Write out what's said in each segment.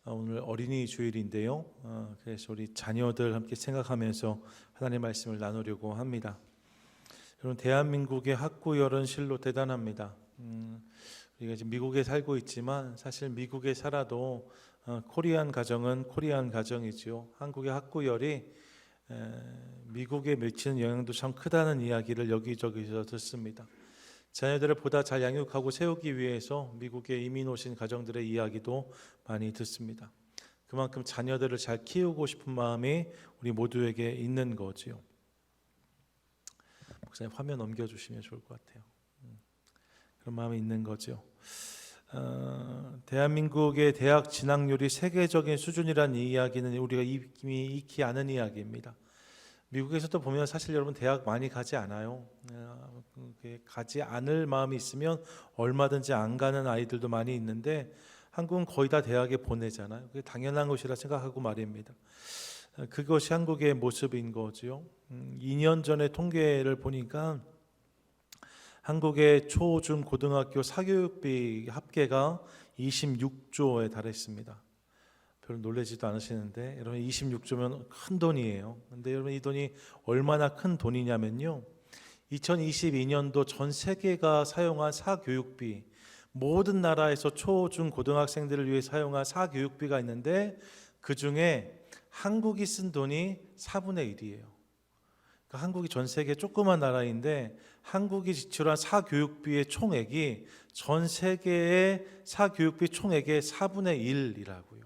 오늘 어린이 주일인데요. 그래서 우리 자녀들 함께 생각하면서 하나님의 말씀을 나누려고 합니다. 여러분, 대한민국의 학구열은 실로 대단합니다. 우리가 지금 미국에 살고 있지만 사실 미국에 살아도 코리안 가정은 코리안 가정이죠. 한국의 학구열이 미국에 미치는 영향도 참 크다는 이야기를 여기저기서 듣습니다. 자녀들을 보다 잘 양육하고 세우기 위해서 미국에 이민 오신 가정들의 이야기도 많이 듣습니다. 그만큼 자녀들을 잘 키우고 싶은 마음이 우리 모두에게 있는 거지요. 목사님 화면 넘겨주시면 좋을 것 같아요. 그런 마음이 있는 거죠. 대한민국의 대학 진학률이 세계적인 수준이라는 이야기는 우리가 이미 익히 아는 이야기입니다. 미국에서도 보면 사실 여러분 대학 많이 가지 않아요. 가지 않을 마음이 있으면 얼마든지 안 가는 아이들도 많이 있는데 한국은 거의 다 대학에 보내잖아요. 그게 당연한 것이라 생각하고 말입니다. 그것이 한국의 모습인 거죠. 2년 전에 통계를 보니까 한국의 초, 중, 고등학교 사교육비 합계가 26조에 달했습니다. 별로 놀라지도 않으시는데 여러분 26조면 큰 돈이에요. 근데 여러분 이 돈이 얼마나 큰 돈이냐면요. 2022년도 전 세계가 사용한 사교육비, 모든 나라에서 초, 중, 고등학생들을 위해 사용한 사교육비가 있는데 그 중에 한국이 쓴 돈이 4분의 1이에요. 그러니까 한국이 전 세계 조그만 나라인데 한국이 지출한 사교육비의 총액이 전 세계의 사교육비 총액의 4분의 1이라고요.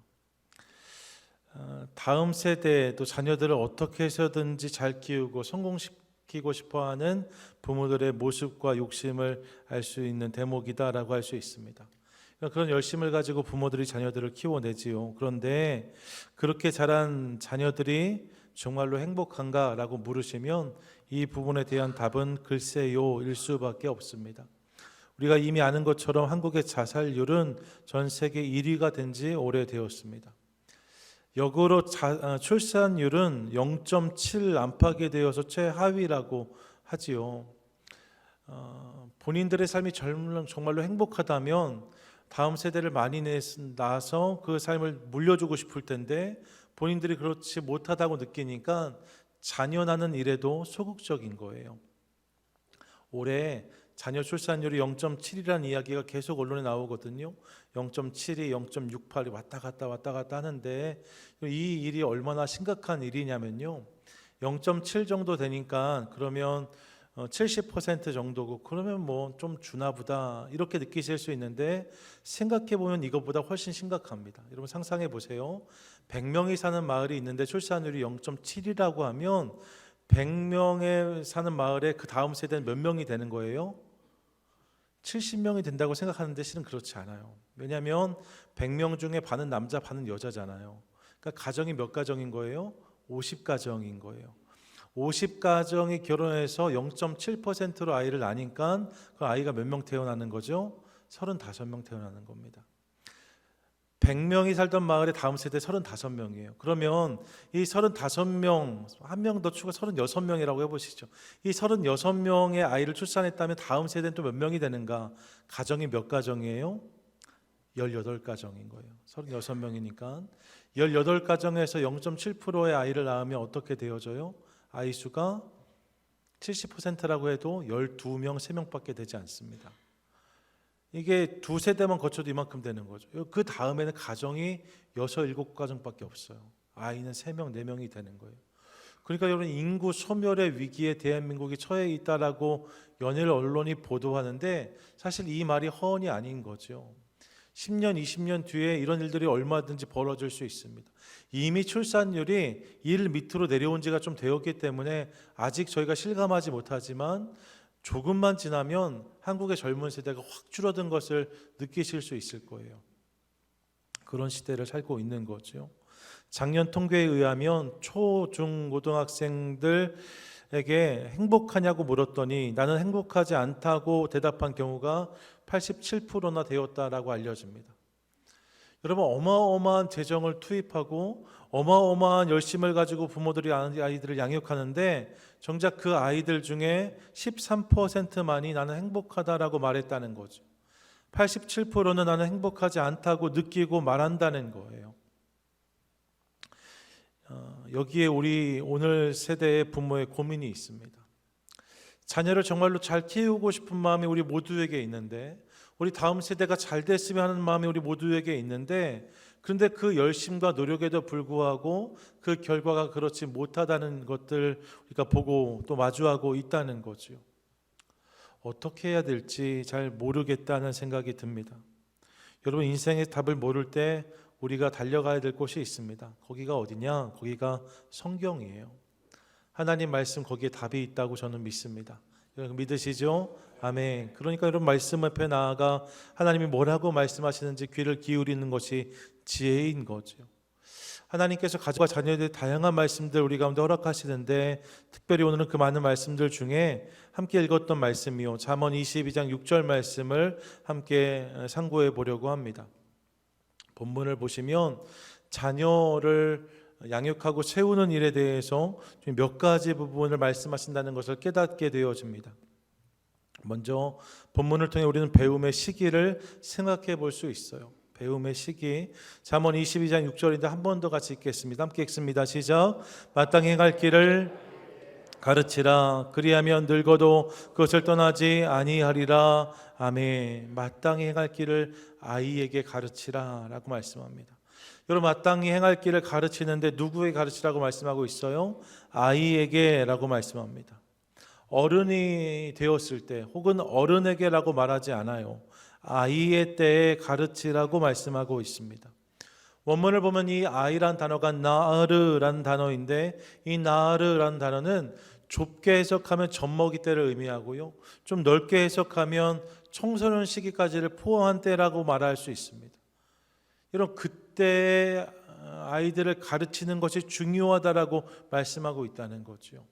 다음 세대도 자녀들을 어떻게 해서든지 잘 키우고 성공시키고 싶어하는 부모들의 모습과 욕심을 알 수 있는 대목이다라고 할 수 있습니다. 그런 열심을 가지고 부모들이 자녀들을 키워내지요. 그런데 그렇게 자란 자녀들이 정말로 행복한가라고 물으시면 이 부분에 대한 답은 글쎄요 일 수밖에 없습니다. 우리가 이미 아는 것처럼 한국의 자살률은 전 세계 1위가 된 지 오래되었습니다. 역으로 출산율은 0.7 안팎에 되어서 최하위라고 하지요. 본인들의 삶이 정말로 행복하다면 다음 세대를 많이 낳아서 그 삶을 물려주고 싶을 텐데 본인들이 그렇지 못하다고 느끼니까 자녀 낳는 일에도 소극적인 거예요. 올해 자녀 출산율이 0.7이라는 이야기가 계속 언론에 나오거든요. 0.72, 0.68이 왔다 갔다 하는데 이 일이 얼마나 심각한 일이냐면요. 0.7 정도 되니까 그러면 70% 정도고 그러면 뭐 좀 주나 보다 이렇게 느끼실 수 있는데 생각해 보면 이것보다 훨씬 심각합니다. 여러분 상상해 보세요. 100명이 사는 마을이 있는데 출산율이 0.7이라고 하면 100명에 사는 마을에 그 다음 세대는 몇 명이 되는 거예요? 70명이 된다고 생각하는데 실은 그렇지 않아요. 왜냐하면 100명 중에 반은 남자 반은 여자잖아요. 그러니까 가정이 몇 가정인 거예요? 50가정인 거예요. 50가정이 결혼해서 0.7%로 아이를 낳으니까 그 아이가 몇 명 태어나는 거죠? 35명 태어나는 겁니다. 100명이 살던 마을의 다음 세대 35명이에요. 그러면 이 35명, 한 명 더 추가 36명이라고 해보시죠. 이 36명의 아이를 출산했다면 다음 세대는 또 몇 명이 되는가? 가정이 몇 가정이에요? 18가정인 거예요. 36명이니까 18가정에서 0.7%의 아이를 낳으면 어떻게 되어져요? 아이 수가 70%라고 해도 12명, 3명밖에 되지 않습니다. 이게 두 세대만 거쳐도 이만큼 되는 거죠. 그 다음에는 가정이 6, 7가정밖에 없어요. 아이는 3명, 4명이 되는 거예요. 그러니까 여러분 인구 소멸의 위기에 대한민국이 처해 있다라고 연일 언론이 보도하는데 사실 이 말이 허언이 아닌 거죠. 10년, 20년 뒤에 이런 일들이 얼마든지 벌어질 수 있습니다. 이미 출산율이 1 밑으로 내려온 지가 좀 되었기 때문에 아직 저희가 실감하지 못하지만 조금만 지나면 한국의 젊은 세대가 확 줄어든 것을 느끼실 수 있을 거예요. 그런 시대를 살고 있는 거죠. 작년 통계에 의하면 초, 중, 고등학생들에게 행복하냐고 물었더니 나는 행복하지 않다고 대답한 경우가 87%나 되었다라고 알려집니다. 여러분 어마어마한 재정을 투입하고 어마어마한 열심을 가지고 부모들이 아이들을 양육하는데 정작 그 아이들 중에 13%만이 나는 행복하다라고 말했다는 거죠. 87%는 나는 행복하지 않다고 느끼고 말한다는 거예요. 여기에 우리 오늘 세대의 부모의 고민이 있습니다. 자녀를 정말로 잘 키우고 싶은 마음이 우리 모두에게 있는데, 우리 다음 세대가 잘 됐으면 하는 마음이 우리 모두에게 있는데, 그런데 그 열심과 노력에도 불구하고 그 결과가 그렇지 못하다는 것들 우리가 보고 또 마주하고 있다는 거죠. 어떻게 해야 될지 잘 모르겠다는 생각이 듭니다. 여러분, 인생의 답을 모를 때 우리가 달려가야 될 곳이 있습니다. 거기가 어디냐? 거기가 성경이에요. 하나님 말씀, 거기에 답이 있다고 저는 믿습니다. 여러분 믿으시죠? 아멘. 그러니까 여러분, 말씀 앞에 나아가 하나님이 뭐라고 말씀하시는지 귀를 기울이는 것이 지혜인 거죠. 하나님께서 가족과 자녀들의 다양한 말씀들 우리 가운데 허락하시는데, 특별히 오늘은 그 많은 말씀들 중에 함께 읽었던 말씀이요, 잠언 22장 6절 말씀을 함께 상고해 보려고 합니다. 본문을 보시면 자녀를 양육하고 세우는 일에 대해서 몇 가지 부분을 말씀하신다는 것을 깨닫게 되어집니다. 먼저 본문을 통해 우리는 배움의 시기를 생각해 볼 수 있어요. 배움의 시기. 잠언 22장 6절인데 한 번 더 같이 읽겠습니다. 함께 읽습니다. 시작. 마땅히 행할 길을 가르치라. 그리하면 늙어도 그것을 떠나지 아니하리라. 아멘. 마땅히 행할 길을 아이에게 가르치라 라고 말씀합니다. 여러분, 마땅히 행할 길을 가르치는데 누구에게 가르치라고 말씀하고 있어요? 아이에게 라고 말씀합니다. 어른이 되었을 때 혹은 어른에게라고 말하지 않아요. 아이의 때에 가르치라고 말씀하고 있습니다. 원문을 보면 이 아이란 단어가 나르라는 단어인데, 이 나르라는 단어는 좁게 해석하면 젖먹이 때를 의미하고요, 좀 넓게 해석하면 청소년 시기까지를 포함한 때라고 말할 수 있습니다. 여러분, 그때 아이들을 가르치는 것이 중요하다라고 말씀하고 있다는 거죠.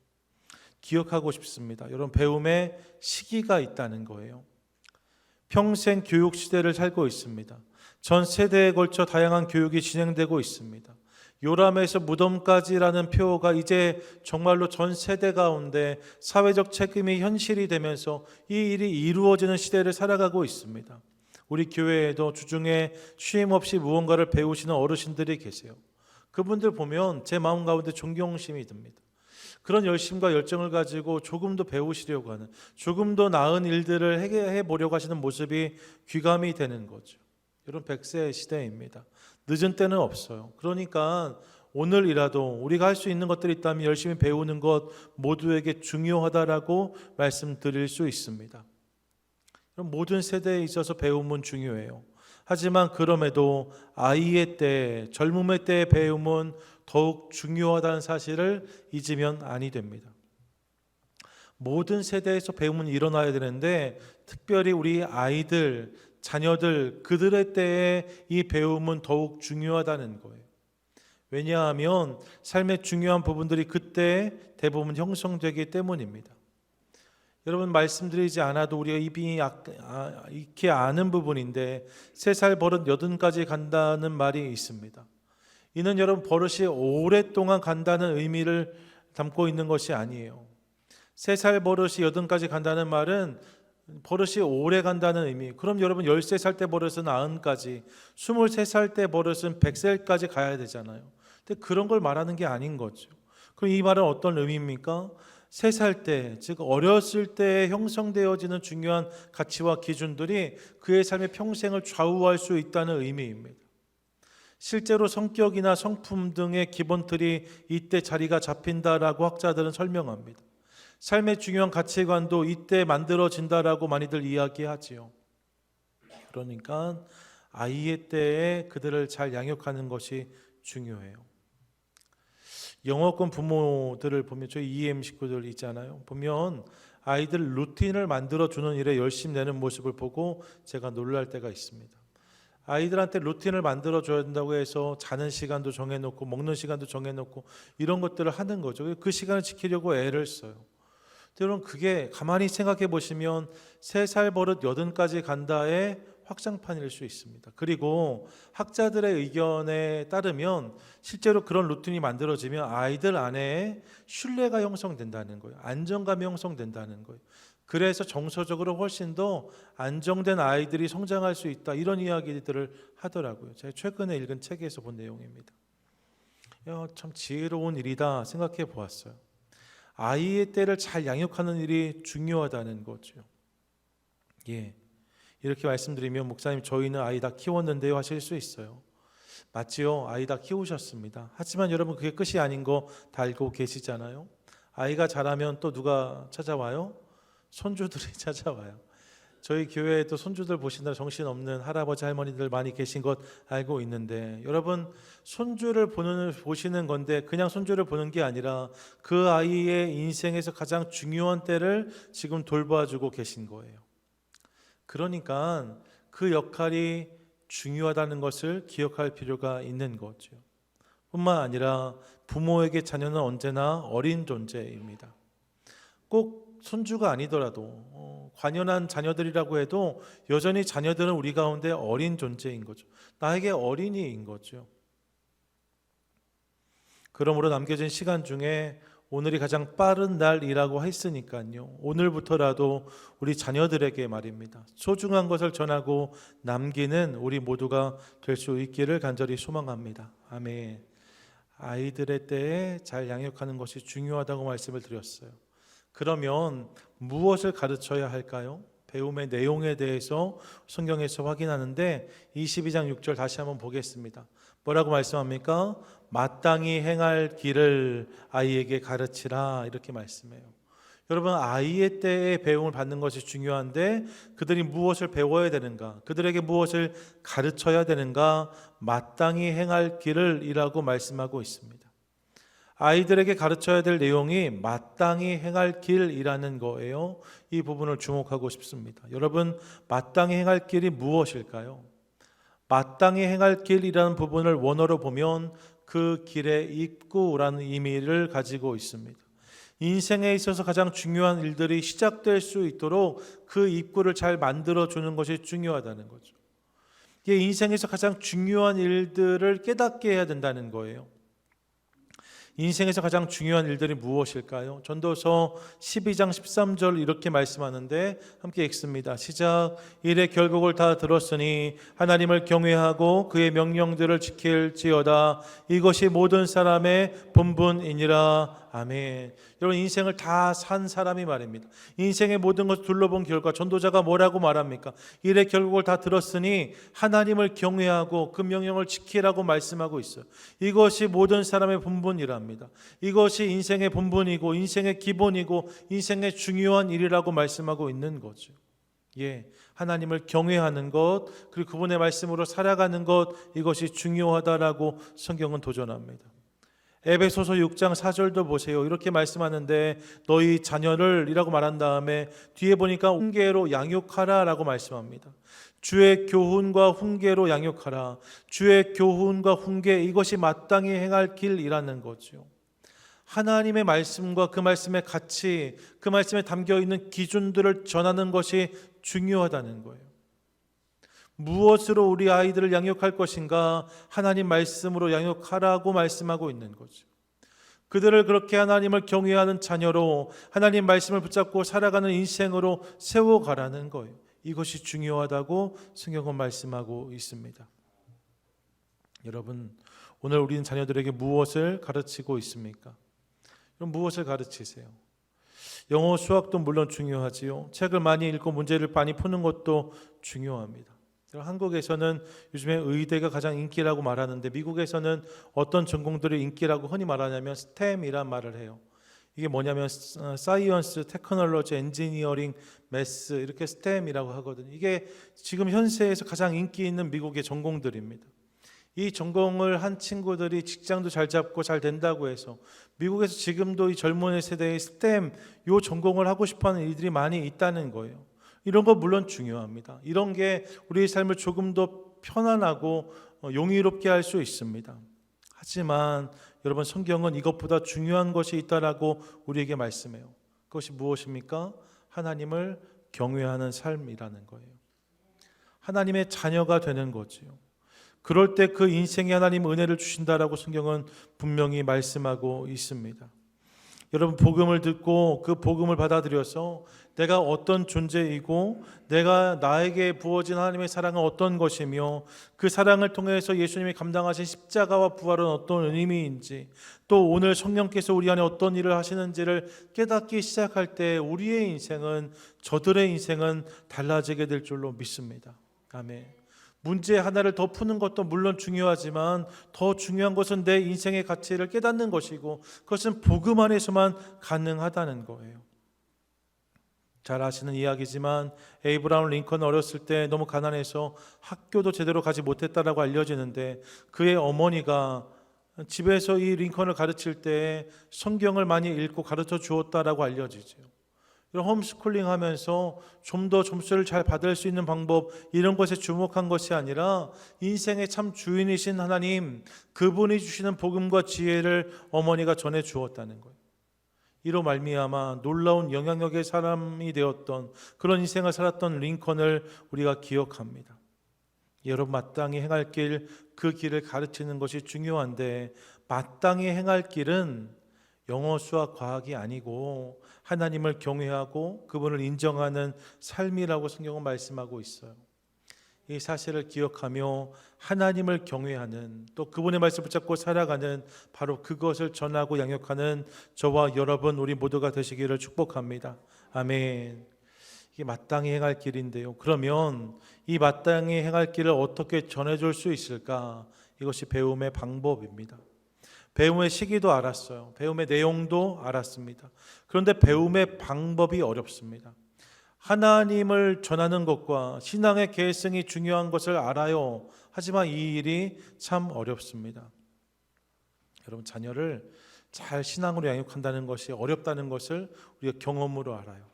기억하고 싶습니다. 여러분, 배움의 시기가 있다는 거예요. 평생 교육 시대를 살고 있습니다. 전 세대에 걸쳐 다양한 교육이 진행되고 있습니다. 요람에서 무덤까지라는 표어가 이제 정말로 전 세대 가운데 사회적 책임이 현실이 되면서 이 일이 이루어지는 시대를 살아가고 있습니다. 우리 교회에도 주중에 쉼 없이 무언가를 배우시는 어르신들이 계세요. 그분들 보면 제 마음 가운데 존경심이 듭니다. 그런 열심과 열정을 가지고 조금 더 배우시려고 하는, 조금 더 나은 일들을 해보려고 하시는 모습이 귀감이 되는 거죠. 여러분, 100세 시대입니다. 늦은 때는 없어요. 그러니까 오늘이라도 우리가 할 수 있는 것들이 있다면 열심히 배우는 것 모두에게 중요하다라고 말씀드릴 수 있습니다. 모든 세대에 있어서 배움은 중요해요. 하지만 그럼에도 아이의 때, 젊음의 때의 배움은 더욱 중요하다는 사실을 잊으면 아니 됩니다. 모든 세대에서 배움은 일어나야 되는데, 특별히 우리 아이들, 자녀들, 그들의 때에 이 배움은 더욱 중요하다는 거예요. 왜냐하면 삶의 중요한 부분들이 그때 대부분 형성되기 때문입니다. 여러분, 말씀드리지 않아도 우리가 이미 익히 아는 부분인데, 3살 버릇 80까지 간다는 말이 있습니다. 이는 여러분, 버릇이 오랫동안 간다는 의미를 담고 있는 것이 아니에요. 3살 버릇이 80까지 간다는 말은 버릇이 오래 간다는 의미. 그럼 여러분, 13살 때 버릇은 90까지, 23살 때 버릇은 100살까지 가야 되잖아요. 근데 그런 걸 말하는 게 아닌 거죠. 그럼 이 말은 어떤 의미입니까? 3살 때, 즉 어렸을 때 형성되어지는 중요한 가치와 기준들이 그의 삶의 평생을 좌우할 수 있다는 의미입니다. 실제로 성격이나 성품 등의 기본틀이 이때 자리가 잡힌다라고 학자들은 설명합니다. 삶의 중요한 가치관도 이때 만들어진다라고 많이들 이야기하지요. 그러니까 아이의 때에 그들을 잘 양육하는 것이 중요해요. 영어권 부모들을 보면, 저희 EM 식구들 있잖아요. 보면 아이들 루틴을 만들어주는 일에 열심 내는 모습을 보고 제가 놀랄 때가 있습니다. 아이들한테 루틴을 만들어줘야 된다고 해서 자는 시간도 정해놓고 먹는 시간도 정해놓고 이런 것들을 하는 거죠. 그 시간을 지키려고 애를 써요. 여러분, 그게 가만히 생각해 보시면 3살 버릇 80까지 간다의 확장판일 수 있습니다. 그리고 학자들의 의견에 따르면 실제로 그런 루틴이 만들어지면 아이들 안에 신뢰가 형성된다는 거예요. 안정감이 형성된다는 거예요. 그래서 정서적으로 훨씬 더 안정된 아이들이 성장할 수 있다, 이런 이야기들을 하더라고요. 제가 최근에 읽은 책에서 본 내용입니다. 야, 참 지혜로운 일이다 생각해 보았어요. 아이의 때를 잘 양육하는 일이 중요하다는 거죠. 예, 이렇게 말씀드리면 목사님 저희는 아이 다 키웠는데요 하실 수 있어요. 맞지요? 아이 다 키우셨습니다. 하지만 여러분 그게 끝이 아닌 거 다 알고 계시잖아요. 아이가 자라면 또 누가 찾아와요? 손주들이 찾아와요. 저희 교회에도 손주들 보시느라 정신없는 할아버지 할머니들 많이 계신 것 알고 있는데, 여러분 손주를 보시는 건데 그냥 손주를 보는 게 아니라 그 아이의 인생에서 가장 중요한 때를 지금 돌봐주고 계신 거예요. 그러니까 그 역할이 중요하다는 것을 기억할 필요가 있는 거죠. 뿐만 아니라 부모에게 자녀는 언제나 어린 존재입니다. 꼭 손주가 아니더라도 관연한 자녀들이라고 해도 여전히 자녀들은 우리 가운데 어린 존재인 거죠. 나에게 어린이인 거죠. 그러므로 남겨진 시간 중에 오늘이 가장 빠른 날이라고 했으니까요, 오늘부터라도 우리 자녀들에게 말입니다, 소중한 것을 전하고 남기는 우리 모두가 될 수 있기를 간절히 소망합니다. 아멘. 아이들의 때에 잘 양육하는 것이 중요하다고 말씀을 드렸어요. 그러면 무엇을 가르쳐야 할까요? 배움의 내용에 대해서 성경에서 확인하는데 22장 6절 다시 한번 보겠습니다. 뭐라고 말씀합니까? 마땅히 행할 길을 아이에게 가르치라, 이렇게 말씀해요. 여러분, 아이의 때에 배움을 받는 것이 중요한데 그들이 무엇을 배워야 되는가, 그들에게 무엇을 가르쳐야 되는가? 마땅히 행할 길을 이라고 말씀하고 있습니다. 아이들에게 가르쳐야 될 내용이 마땅히 행할 길이라는 거예요. 이 부분을 주목하고 싶습니다. 여러분, 마땅히 행할 길이 무엇일까요? 마땅히 행할 길이라는 부분을 원어로 보면 그 길의 입구라는 의미를 가지고 있습니다. 인생에 있어서 가장 중요한 일들이 시작될 수 있도록 그 입구를 잘 만들어주는 것이 중요하다는 거죠. 이게 인생에서 가장 중요한 일들을 깨닫게 해야 된다는 거예요. 인생에서 가장 중요한 일들이 무엇일까요? 전도서 12장 13절 이렇게 말씀하는데 함께 읽습니다. 시작. 일의 결국을 다 들었으니 하나님을 경외하고 그의 명령들을 지킬지어다. 이것이 모든 사람의 본분이니라. 아멘. 여러분, 인생을 다 산 사람이 말입니다. 인생의 모든 것을 둘러본 결과 전도자가 뭐라고 말합니까? 일의 결국을 다 들었으니 하나님을 경외하고 그 명령을 지키라고 말씀하고 있어요. 이것이 모든 사람의 본분이랍니다. 이것이 인생의 본분이고 인생의 기본이고 인생의 중요한 일이라고 말씀하고 있는 거죠. 예, 하나님을 경외하는 것, 그리고 그분의 말씀으로 살아가는 것, 이것이 중요하다라고 성경은 도전합니다. 에베소서 6장 4절도 보세요. 이렇게 말씀하는데 너희 자녀를 이라고 말한 다음에 뒤에 보니까 훈계로 양육하라 라고 말씀합니다. 주의 교훈과 훈계로 양육하라. 주의 교훈과 훈계, 이것이 마땅히 행할 길이라는 거죠. 하나님의 말씀과 그 말씀의 가치, 그 말씀에 담겨있는 기준들을 전하는 것이 중요하다는 거예요. 무엇으로 우리 아이들을 양육할 것인가? 하나님 말씀으로 양육하라고 말씀하고 있는 거죠. 그들을 그렇게 하나님을 경외하는 자녀로 하나님 말씀을 붙잡고 살아가는 인생으로 세워가라는 거예요. 이것이 중요하다고 성경은 말씀하고 있습니다. 여러분, 오늘 우리는 자녀들에게 무엇을 가르치고 있습니까? 그럼 무엇을 가르치세요? 영어, 수학도 물론 중요하지요. 책을 많이 읽고 문제를 많이 푸는 것도 중요합니다. 한국에서는 요즘에 의대가 가장 인기라고 말하는데 미국에서는 어떤 전공들이 인기라고 흔히 말하냐면 STEM이란 말을 해요. 이게 뭐냐면 사이언스, 테크놀로지, 엔지니어링, 매스, 이렇게 STEM이라고 하거든요. 이게 지금 현세에서 가장 인기 있는 미국의 전공들입니다. 이 전공을 한 친구들이 직장도 잘 잡고 잘 된다고 해서 미국에서 지금도 이 젊은 세대의 STEM, 이 전공을 하고 싶어하는 이들이 많이 있다는 거예요. 이런 거 물론 중요합니다. 이런 게 우리의 삶을 조금 더 편안하고 용이롭게 할 수 있습니다. 하지만 여러분, 성경은 이것보다 중요한 것이 있다라고 우리에게 말씀해요. 그것이 무엇입니까? 하나님을 경외하는 삶이라는 거예요. 하나님의 자녀가 되는 거지요. 그럴 때 그 인생에 하나님 은혜를 주신다라고 성경은 분명히 말씀하고 있습니다. 여러분, 복음을 듣고 그 복음을 받아들여서 내가 어떤 존재이고 내가 나에게 부어진 하나님의 사랑은 어떤 것이며 그 사랑을 통해서 예수님이 감당하신 십자가와 부활은 어떤 의미인지, 또 오늘 성령께서 우리 안에 어떤 일을 하시는지를 깨닫기 시작할 때 우리의 인생은, 저들의 인생은 달라지게 될 줄로 믿습니다. 아멘. 문제 하나를 더 푸는 것도 물론 중요하지만 더 중요한 것은 내 인생의 가치를 깨닫는 것이고, 그것은 복음 안에서만 가능하다는 거예요. 잘 아시는 이야기지만 에이브라함 링컨은 어렸을 때 너무 가난해서 학교도 제대로 가지 못했다라고 알려지는데, 그의 어머니가 집에서 이 링컨을 가르칠 때 성경을 많이 읽고 가르쳐 주었다라고 알려지죠. 홈스쿨링 하면서 좀 더 점수를 잘 받을 수 있는 방법, 이런 것에 주목한 것이 아니라 인생의 참 주인이신 하나님, 그분이 주시는 복음과 지혜를 어머니가 전해 주었다는 거예요. 이로 말미암아 놀라운 영향력의 사람이 되었던, 그런 인생을 살았던 링컨을 우리가 기억합니다. 여러분, 마땅히 행할 길, 그 길을 가르치는 것이 중요한데, 마땅히 행할 길은 영어, 수학, 과학이 아니고 하나님을 경외하고 그분을 인정하는 삶이라고 성경은 말씀하고 있어요. 이 사실을 기억하며 하나님을 경외하는, 또 그분의 말씀을 붙잡고 살아가는, 바로 그것을 전하고 양육하는 저와 여러분, 우리 모두가 되시기를 축복합니다. 아멘. 이게 마땅히 행할 길인데요, 그러면 이 마땅히 행할 길을 어떻게 전해줄 수 있을까? 이것이 배움의 방법입니다. 배움의 시기도 알았어요. 배움의 내용도 알았습니다. 그런데 배움의 방법이 어렵습니다. 하나님을 전하는 것과 신앙의 계승이 중요한 것을 알아요. 하지만 이 일이 참 어렵습니다. 여러분, 자녀를 잘 신앙으로 양육한다는 것이 어렵다는 것을 우리가 경험으로 알아요.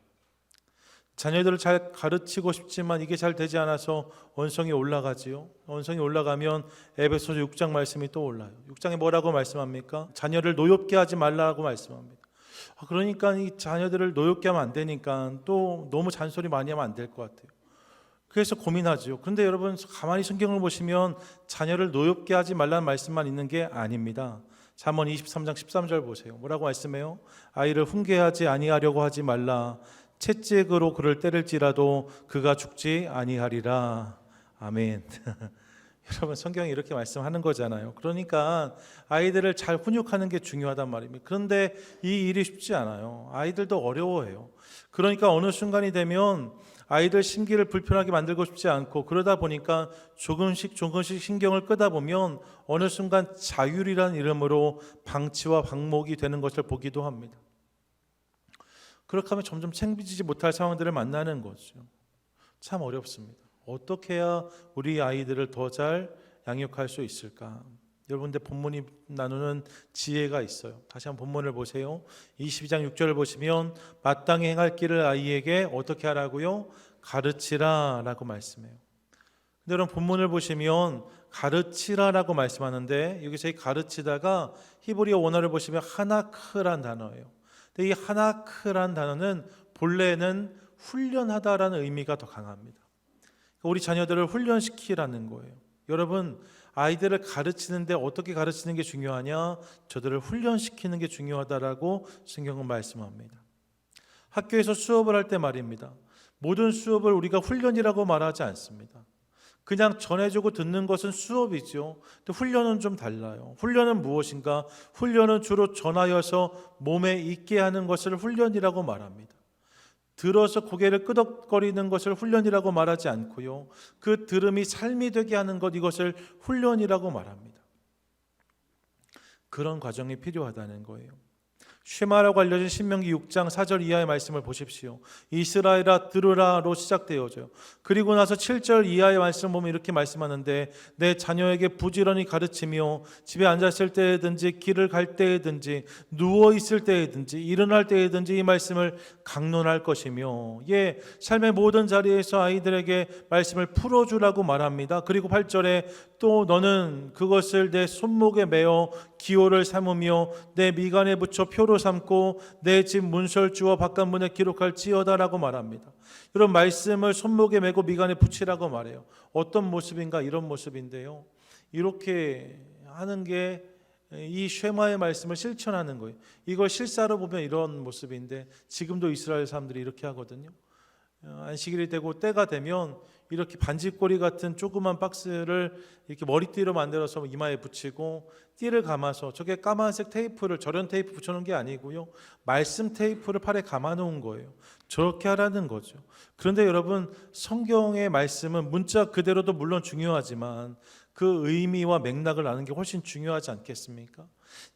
자녀들을 잘 가르치고 싶지만 이게 잘 되지 않아서 원성이 올라가지요. 원성이 올라가면 에베소서 6장 말씀이 또 올라요. 6장에 뭐라고 말씀합니까? 자녀를 노엽게 하지 말라고 말씀합니다. 그러니까 이 자녀들을 노엽게 하면 안 되니까 또 너무 잔소리 많이 하면 안 될 것 같아요. 그래서 고민하죠. 그런데 여러분, 가만히 성경을 보시면 자녀를 노엽게 하지 말라는 말씀만 있는 게 아닙니다. 잠언 23장 13절 보세요. 뭐라고 말씀해요? 아이를 훈계하지 아니하려고 하지 말라. 채찍으로 그를 때릴지라도 그가 죽지 아니하리라. 아멘. 여러분, 성경이 이렇게 말씀하는 거잖아요. 그러니까 아이들을 잘 훈육하는 게 중요하단 말입니다. 그런데 이 일이 쉽지 않아요. 아이들도 어려워해요. 그러니까 어느 순간이 되면 아이들 심기를 불편하게 만들고 싶지 않고, 그러다 보니까 조금씩 신경을 끄다 보면 어느 순간 자율이라는 이름으로 방치와 방목이 되는 것을 보기도 합니다. 그렇게 하면 점점 챙기지 못할 상황들을 만나는 거죠. 참 어렵습니다. 어떻게 해야 우리 아이들을 더 잘 양육할 수 있을까? 여러분들, 본문이 나누는 지혜가 있어요. 다시 한번 본문을 보세요. 22장 6절을 보시면 마땅히 행할 길을 아이에게 어떻게 하라고요? 가르치라 라고 말씀해요. 근데 여러분, 본문을 보시면 가르치라라고 말씀하는데, 여기서 이 가르치다가 히브리어 원어를 보시면 하나크란 단어예요. 이 하나크란 단어는 본래는 훈련하다라는 의미가 더 강합니다. 우리 자녀들을 훈련시키라는 거예요. 여러분, 아이들을 가르치는데 어떻게 가르치는 게 중요하냐? 저들을 훈련시키는 게 중요하다라고 성경은 말씀합니다. 학교에서 수업을 할 때 말입니다. 모든 수업을 우리가 훈련이라고 말하지 않습니다. 그냥 전해주고 듣는 것은 수업이죠. 근데 훈련은 좀 달라요. 훈련은 무엇인가? 훈련은 주로 전하여서 몸에 있게 하는 것을 훈련이라고 말합니다. 들어서 고개를 끄덕거리는 것을 훈련이라고 말하지 않고요, 그 들음이 삶이 되게 하는 것, 이것을 훈련이라고 말합니다. 그런 과정이 필요하다는 거예요. 쉐마라고 알려진 신명기 6장 4절 이하의 말씀을 보십시오. 이스라엘아 들으라로 시작되어져요. 그리고 나서 7절 이하의 말씀 보면 이렇게 말씀하는데, 내 자녀에게 부지런히 가르치며 집에 앉았을 때든지 길을 갈 때든지 누워 있을 때든지 일어날 때든지 이 말씀을 강론할 것이며, 삶의 모든 자리에서 아이들에게 말씀을 풀어주라고 말합니다. 그리고 8절에 또 너는 그것을 내 손목에 매어 기호를 삼으며 내 미간에 붙여 표로 삼고 내 집 문설주와 바깥문에 기록할지어다라고 말합니다. 이런 말씀을 손목에 매고 미간에 붙이라고 말해요. 어떤 모습인가? 이런 모습인데요, 이렇게 하는 게 이 쉐마의 말씀을 실천하는 거예요. 이걸 실사로 보면 이런 모습인데 지금도 이스라엘 사람들이 이렇게 하거든요. 안식일이 되고 때가 되면 이렇게 반지꼬리 같은 조그만 박스를 이렇게 머리띠로 만들어서 이마에 붙이고 띠를 감아서, 저게 까만색 테이프를, 절연 테이프 붙여놓은 게 아니고요, 말씀 테이프를 팔에 감아놓은 거예요. 저렇게 하라는 거죠. 그런데 여러분, 성경의 말씀은 문자 그대로도 물론 중요하지만 그 의미와 맥락을 아는 게 훨씬 중요하지 않겠습니까?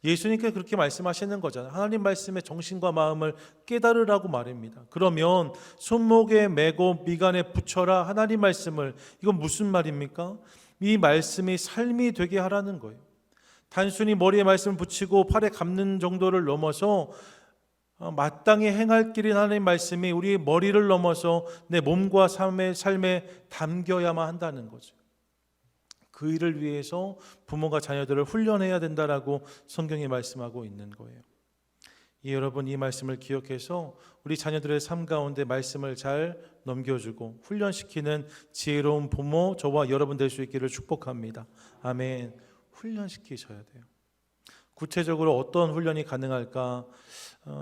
예수님께서 그렇게 말씀하시는 거잖아요. 하나님 말씀의 정신과 마음을 깨달으라고 말입니다. 그러면 손목에 메고 미간에 붙여라, 하나님 말씀을. 이건 무슨 말입니까? 이 말씀이 삶이 되게 하라는 거예요. 단순히 머리에 말씀을 붙이고 팔에 감는 정도를 넘어서 마땅히 행할 길인 하나님 말씀이 우리 머리를 넘어서 내 몸과 삶에 담겨야만 한다는 거죠. 그 일을 위해서 부모가 자녀들을 훈련해야 된다라고 성경이 말씀하고 있는 거예요. 여러분, 이 말씀을 기억해서 우리 자녀들의 삶 가운데 말씀을 잘 넘겨주고 훈련시키는 지혜로운 부모, 저와 여러분 될 수 있기를 축복합니다. 아멘. 훈련시키셔야 돼요. 구체적으로 어떤 훈련이 가능할까?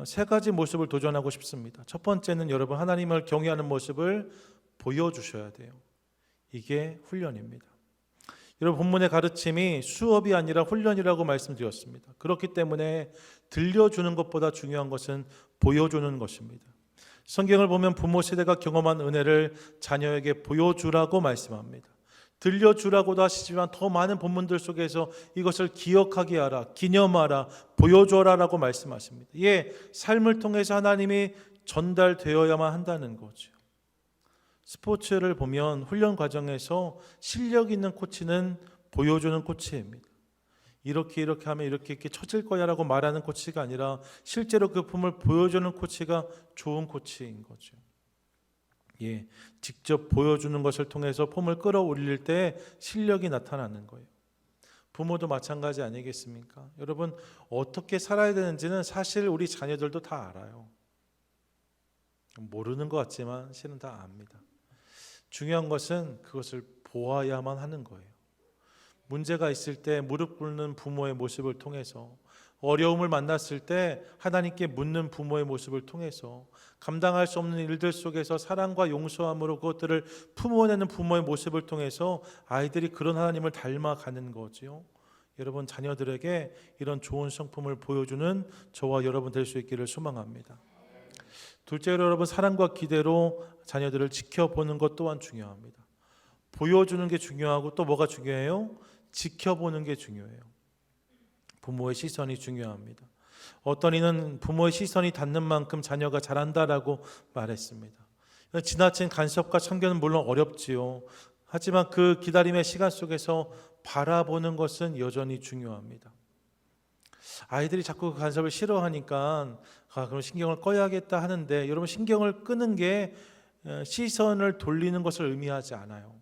세 가지 모습을 도전하고 싶습니다. 첫 번째는 여러분, 하나님을 경외하는 모습을 보여주셔야 돼요. 이게 훈련입니다. 여러분, 본문의 가르침이 수업이 아니라 훈련이라고 말씀드렸습니다. 그렇기 때문에 들려주는 것보다 중요한 것은 보여주는 것입니다. 성경을 보면 부모 세대가 경험한 은혜를 자녀에게 보여주라고 말씀합니다. 들려주라고도 하시지만 더 많은 본문들 속에서 이것을 기억하게 하라, 기념하라, 보여줘라라고 말씀하십니다. 삶을 통해서 하나님이 전달되어야만 한다는 거죠. 스포츠를 보면 훈련 과정에서 실력 있는 코치는 보여주는 코치입니다. 이렇게 하면 이렇게 쳐질 거야 라고 말하는 코치가 아니라 실제로 그 폼을 보여주는 코치가 좋은 코치인 거죠. 직접 보여주는 것을 통해서 폼을 끌어올릴 때 실력이 나타나는 거예요. 부모도 마찬가지 아니겠습니까? 여러분, 어떻게 살아야 되는지는 사실 우리 자녀들도 다 알아요. 모르는 것 같지만 실은 다 압니다. 중요한 것은 그것을 보아야만 하는 거예요. 문제가 있을 때 무릎 꿇는 부모의 모습을 통해서, 어려움을 만났을 때 하나님께 묻는 부모의 모습을 통해서, 감당할 수 없는 일들 속에서 사랑과 용서함으로 그것들을 품어내는 부모의 모습을 통해서 아이들이 그런 하나님을 닮아가는 거죠. 여러분, 자녀들에게 이런 좋은 성품을 보여주는 저와 여러분 될 수 있기를 소망합니다. 둘째로 여러분, 사랑과 기대로 자녀들을 지켜보는 것 또한 중요합니다. 보여주는 게 중요하고 또 뭐가 중요해요? 지켜보는 게 중요해요. 부모의 시선이 중요합니다. 어떤 이는 부모의 시선이 닿는 만큼 자녀가 잘한다라고 말했습니다. 지나친 간섭과 참견은 물론 어렵지요. 하지만 그 기다림의 시간 속에서 바라보는 것은 여전히 중요합니다. 아이들이 자꾸 그 간섭을 싫어하니까 그럼 신경을 꺼야겠다 하는데, 여러분, 신경을 끄는 게 시선을 돌리는 것을 의미하지 않아요.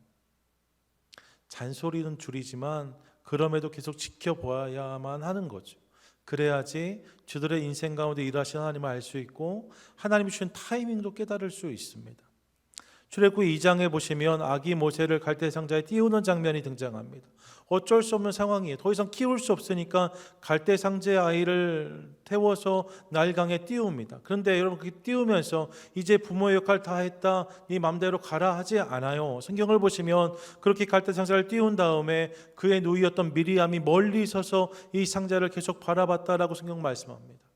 잔소리는 줄이지만 그럼에도 계속 지켜보아야만 하는 거죠. 그래야지 저들의 인생 가운데 일하시는 하나님을 알 수 있고 하나님이 주신 타이밍도 깨달을 수 있습니다. 출애굽기 2장에 보시면 아기 모세를 갈대 상자에 띄우는 장면이 등장합니다. 어쩔 수 없는 상황이에요. 더 이상 키울 수 없으니까 갈대 상자에 아이를 태워서 나일강에 띄웁니다. 그런데 여러분, 그렇게 띄우면서 이제 부모의 역할 다 했다, 네 맘대로 가라 하지 않아요. 성경을 보시면 그렇게 갈대 상자를 띄운 다음에 그의 누이였던 미리암이 멀리 서서 이 상자를 계속 바라봤다라고 성경 말씀합니다.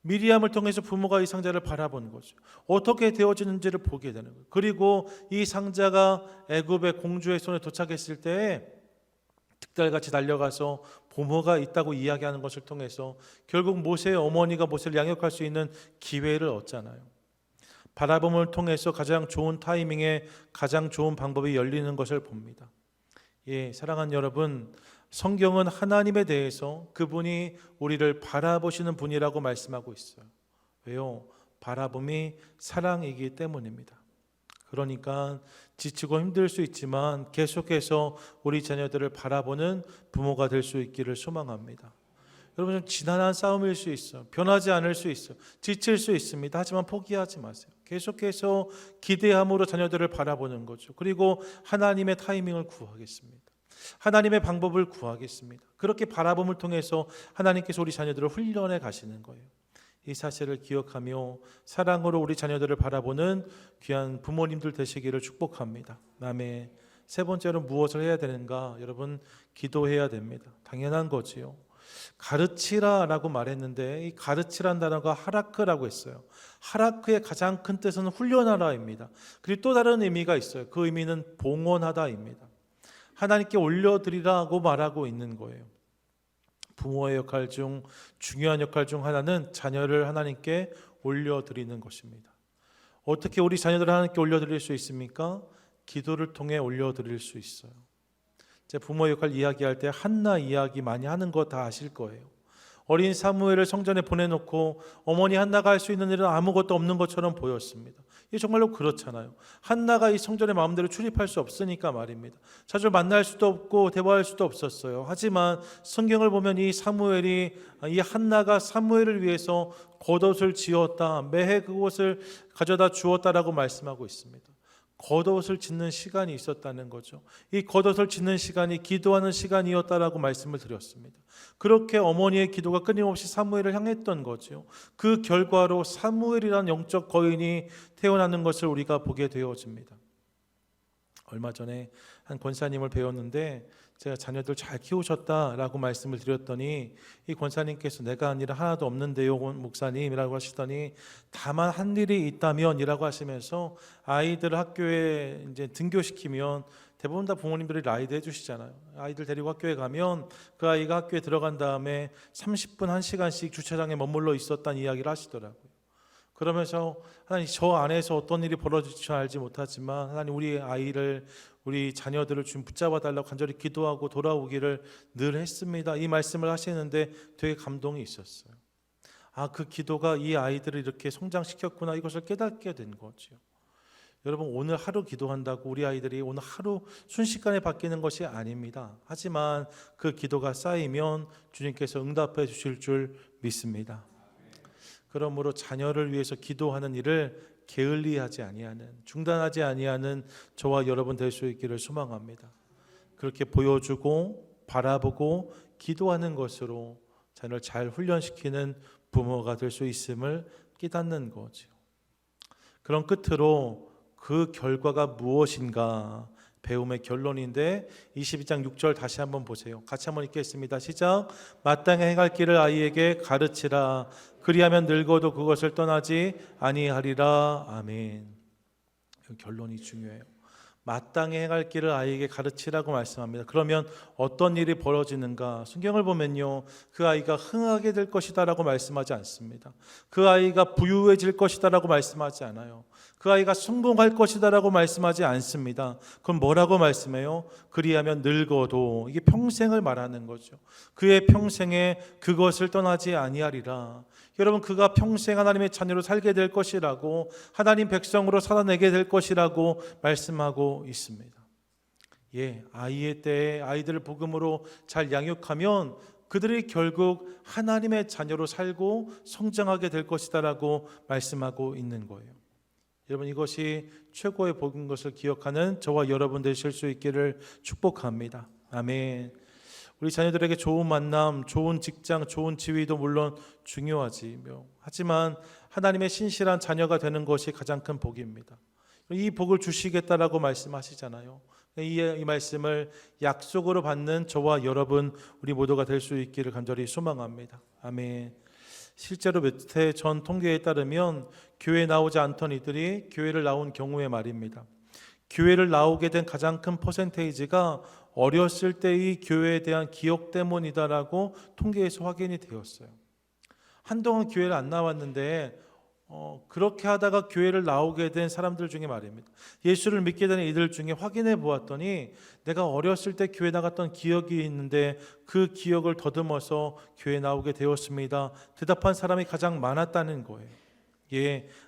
미리암을 통해서 부모가 이 상자를 바라본 거죠. 어떻게 되어지는지를 보게 되는 거예요. 그리고 이 상자가 애굽의 공주의 손에 도착했을 때 득달같이 달려가서 부모가 있다고 이야기하는 것을 통해서 결국 모세의 어머니가 모세를 양육할 수 있는 기회를 얻잖아요. 바라봄을 통해서 가장 좋은 타이밍에 가장 좋은 방법이 열리는 것을 봅니다. 사랑하는 여러분, 성경은 하나님에 대해서 그분이 우리를 바라보시는 분이라고 말씀하고 있어요. 왜요? 바라봄이 사랑이기 때문입니다. 그러니까 지치고 힘들 수 있지만 계속해서 우리 자녀들을 바라보는 부모가 될 수 있기를 소망합니다. 여러분, 좀 지난한 싸움일 수 있어요. 변하지 않을 수 있어요. 지칠 수 있습니다. 하지만 포기하지 마세요. 계속해서 기대함으로 자녀들을 바라보는 거죠. 그리고 하나님의 타이밍을 구하겠습니다. 하나님의 방법을 구하겠습니다. 그렇게 바라봄을 통해서 하나님께서 우리 자녀들을 훈련해 가시는 거예요. 이 사실을 기억하며 사랑으로 우리 자녀들을 바라보는 귀한 부모님들 되시기를 축복합니다. 아멘. 세 번째로 무엇을 해야 되는가? 여러분, 기도해야 됩니다. 당연한 거지요. 가르치라라고 말했는데 이 가르치란 단어가 하라크라고 했어요. 하라크의 가장 큰 뜻은 훈련하라입니다. 그리고 또 다른 의미가 있어요. 그 의미는 봉헌하다입니다. 하나님께 올려드리라고 말하고 있는 거예요. 부모의 역할 중 중요한 역할 중 하나는 자녀를 하나님께 올려드리는 것입니다. 어떻게 우리 자녀들을 하나님께 올려드릴 수 있습니까? 기도를 통해 올려드릴 수 있어요. 제 부모 역할 이야기할 때 한나 이야기 많이 하는 거 다 아실 거예요. 어린 사무엘을 성전에 보내놓고 어머니 한나가 할 수 있는 일은 아무것도 없는 것처럼 보였습니다. 이게 정말로 그렇잖아요. 한나가 이 성전에 마음대로 출입할 수 없으니까 말입니다. 자주 만날 수도 없고 대화할 수도 없었어요. 하지만 성경을 보면 이 사무엘이 이 한나가 사무엘을 위해서 겉옷을 지었다, 매해 그곳을 가져다 주었다라고 말씀하고 있습니다. 겉옷을 짓는 시간이 있었다는 거죠. 이 겉옷을 짓는 시간이 기도하는 시간이었다라고 말씀을 드렸습니다. 그렇게 어머니의 기도가 끊임없이 사무엘을 향했던 거죠. 그 결과로 사무엘이라는 영적 거인이 태어나는 것을 우리가 보게 되어집니다. 얼마 전에 한 권사님을 배웠는데 제가 자녀들 잘 키우셨다라고 말씀을 드렸더니 이 권사님께서 내가 한 일은 하나도 없는데요 목사님이라고 하시더니 다만 한 일이 있다면이라고 하시면서 아이들을 학교에 이제 등교시키면 대부분 다 부모님들이 라이드 해주시잖아요. 아이들 데리고 학교에 가면 그 아이가 학교에 들어간 다음에 30분 1시간씩 주차장에 머물러 있었다는 이야기를 하시더라고요. 그러면서 하나님 저 안에서 어떤 일이 벌어질지 알지 못하지만 하나님 우리 아이를 우리 자녀들을 좀 붙잡아 달라고 간절히 기도하고 돌아오기를 늘 했습니다. 이 말씀을 하시는데 되게 감동이 있었어요. 그 기도가 이 아이들을 이렇게 성장시켰구나 이것을 깨닫게 된 거죠. 여러분 오늘 하루 기도한다고 우리 아이들이 오늘 하루 순식간에 바뀌는 것이 아닙니다. 하지만 그 기도가 쌓이면 주님께서 응답해 주실 줄 믿습니다. 그러므로 자녀를 위해서 기도하는 일을 게을리하지 아니하는, 중단하지 아니하는 저와 여러분 될 수 있기를 소망합니다. 그렇게 보여주고 바라보고 기도하는 것으로 자녀를 잘 훈련시키는 부모가 될 수 있음을 깨닫는 거죠. 그런 끝으로 그 결과가 무엇인가 배움의 결론인데 22장 6절 다시 한번 보세요. 같이 한번 읽겠습니다. 시작. 마땅히 행할 길을 아이에게 가르치라. 그리하면 늙어도 그것을 떠나지 아니하리라. 아멘. 결론이 중요해요. 마땅히 행할 길을 아이에게 가르치라고 말씀합니다. 그러면 어떤 일이 벌어지는가? 성경을 보면요, 그 아이가 흥하게 될 것이다라고 말씀하지 않습니다. 그 아이가 부유해질 것이다라고 말씀하지 않아요. 그 아이가 성공할 것이다라고 말씀하지 않습니다. 그럼 뭐라고 말씀해요? 그리하면 늙어도, 이게 평생을 말하는 거죠. 그의 평생에 그것을 떠나지 아니하리라. 여러분, 그가 평생 하나님의 자녀로 살게 될 것이라고, 하나님 백성으로 살아내게 될 것이라고 말씀하고 있습니다. 아이의 때에 아이들을 복음으로 잘 양육하면 그들이 결국 하나님의 자녀로 살고 성장하게 될 것이다라고 말씀하고 있는 거예요. 여러분, 이것이 최고의 복인 것을 기억하는 저와 여러분 되실 수 있기를 축복합니다. 아멘. 우리 자녀들에게 좋은 만남, 좋은 직장, 좋은 지위도 물론 중요하지요. 하지만 하나님의 신실한 자녀가 되는 것이 가장 큰 복입니다. 이 복을 주시겠다라고 말씀하시잖아요. 이 말씀을 약속으로 받는 저와 여러분 우리 모두가 될 수 있기를 간절히 소망합니다. 아멘. 실제로 몇 해 전 통계에 따르면 교회에 나오지 않던 이들이 교회를 나온 경우에 말입니다. 교회를 나오게 된 가장 큰 퍼센테이지가 어렸을 때의 교회에 대한 기억 때문이다라고 통계에서 확인이 되었어요. 한동안 교회를 안 나왔는데 그렇게 하다가 교회를 나오게 된 사람들 중에 말입니다. 예수를 믿게 된 이들 중에 확인해 보았더니 내가 어렸을 때 교회 나갔던 기억이 있는데 그 기억을 더듬어서 교회 나오게 되었습니다. 대답한 사람이 가장 많았다는 거예요.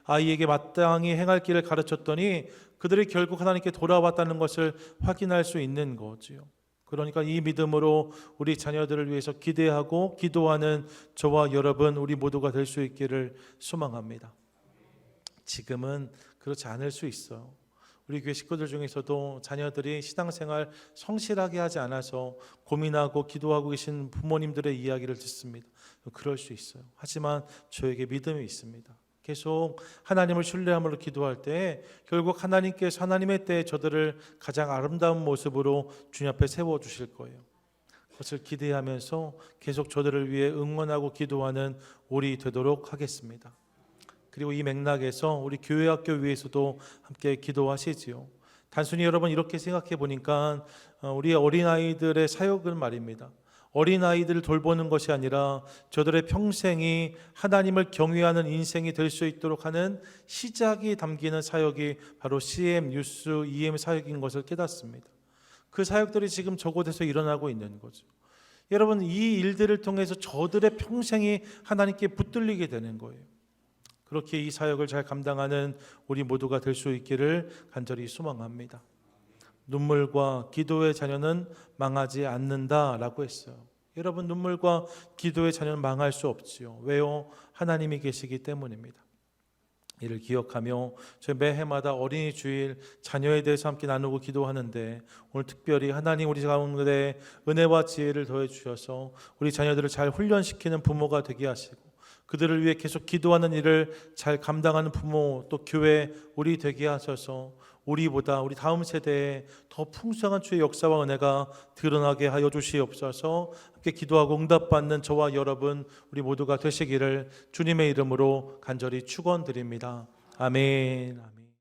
아이에게 마땅히 행할 길을 가르쳤더니 그들이 결국 하나님께 돌아왔다는 것을 확인할 수 있는 거지요. 그러니까 이 믿음으로 우리 자녀들을 위해서 기대하고 기도하는 저와 여러분 우리 모두가 될 수 있기를 소망합니다. 지금은 그렇지 않을 수 있어요. 우리 교회 식구들 중에서도 자녀들이 신앙생활 성실하게 하지 않아서 고민하고 기도하고 계신 부모님들의 이야기를 듣습니다. 그럴 수 있어요. 하지만 저에게 믿음이 있습니다. 계속 하나님을 신뢰함으로 기도할 때 결국 하나님께서 하나님의 때에 저들을 가장 아름다운 모습으로 주님 앞에 세워주실 거예요. 그것을 기대하면서 계속 저들을 위해 응원하고 기도하는 우리 되도록 하겠습니다. 그리고 이 맥락에서 우리 교회 학교 위에서도 함께 기도하시지요. 단순히 여러분 이렇게 생각해 보니까 우리 어린아이들의 사역은 말입니다. 어린아이들을 돌보는 것이 아니라 저들의 평생이 하나님을 경외하는 인생이 될 수 있도록 하는 시작이 담기는 사역이 바로 CM, 뉴스, EM 사역인 것을 깨닫습니다. 그 사역들이 지금 저곳에서 일어나고 있는 거죠. 여러분 이 일들을 통해서 저들의 평생이 하나님께 붙들리게 되는 거예요. 그렇게 이 사역을 잘 감당하는 우리 모두가 될 수 있기를 간절히 소망합니다. 눈물과 기도의 자녀는 망하지 않는다라고 했어요. 여러분 눈물과 기도의 자녀는 망할 수 없지요. 왜요? 하나님이 계시기 때문입니다. 이를 기억하며 저희 매해마다 어린이 주일 자녀에 대해서 함께 나누고 기도하는데 오늘 특별히 하나님 우리 가운데 은혜와 지혜를 더해 주셔서 우리 자녀들을 잘 훈련시키는 부모가 되게 하시고 그들을 위해 계속 기도하는 일을 잘 감당하는 부모 또 교회 우리 되게 하셔서 우리보다 우리 다음 세대에 더 풍성한 주의 역사와 은혜가 드러나게 하여 주시옵소서. 함께 기도하고 응답받는 저와 여러분 우리 모두가 되시기를 주님의 이름으로 간절히 축원드립니다. 아멘. 아멘.